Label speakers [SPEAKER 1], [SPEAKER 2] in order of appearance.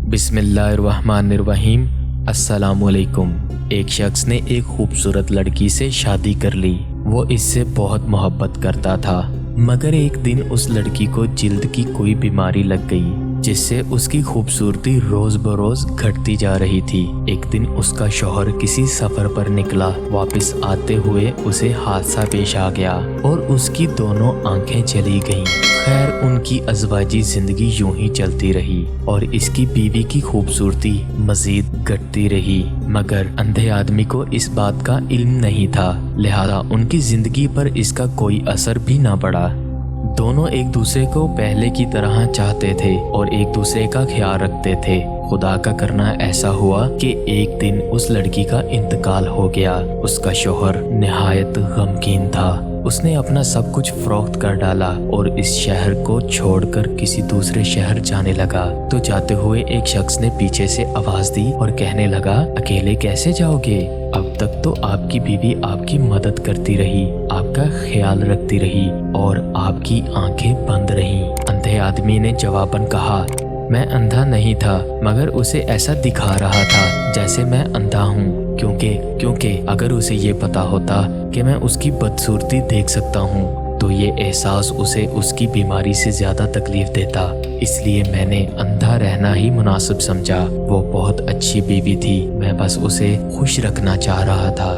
[SPEAKER 1] बिस्मिल्लाहिर्रहमानिर्रहीम। अस्सलामुअलैकुम। एक शख्स ने एक खूबसूरत लड़की से शादी कर ली। वो इससे बहुत मोहब्बत करता था, मगर एक दिन उस लड़की को जिल्द की कोई बीमारी लग गई जिससे उसकी खूबसूरती रोज बरोज घटती जा रही थी। एक दिन उसका शौहर किसी सफर पर निकला। वापस आते हुए उसे हादसा पेश आ गया और उसकी दोनों आंखें चली गईं। खैर, उनकी अज़वाजी जिंदगी यूं ही चलती रही और इसकी बीवी की खूबसूरती मजीद घटती रही, मगर अंधे आदमी को इस बात का इल्म नहीं था, लिहाजा उनकी जिंदगी पर इसका कोई असर भी ना पड़ा। दोनों एक दूसरे को पहले की तरह चाहते थे और एक दूसरे का ख्याल रखते थे। खुदा का करना ऐसा हुआ कि एक दिन उस लड़की का इंतकाल हो गया। उसका शौहर निहायत गमगीन था। उसने अपना सब कुछ फरोख्त कर डाला और इस शहर को छोड़कर किसी दूसरे शहर जाने लगा। तो जाते हुए एक शख्स ने पीछे से आवाज दी और कहने लगा, अकेले कैसे जाओगे? अब तक तो आपकी बीवी आपकी मदद करती रही, आपका ख्याल रखती रही और आपकी आंखें बंद रहीं। अंधे आदमी ने जवाबन कहा, मैं अंधा नहीं था, मगर उसे ऐसा दिखा रहा था जैसे मैं अंधा हूँ, क्योंकि अगर उसे ये पता होता कि मैं उसकी बदसूरती देख सकता हूँ तो ये एहसास उसे उसकी बीमारी से ज़्यादा तकलीफ देता। इसलिए मैंने अंधा रहना ही मुनासिब समझा। वो बहुत अच्छी बीवी थी, मैं बस उसे खुश रखना चाह रहा था।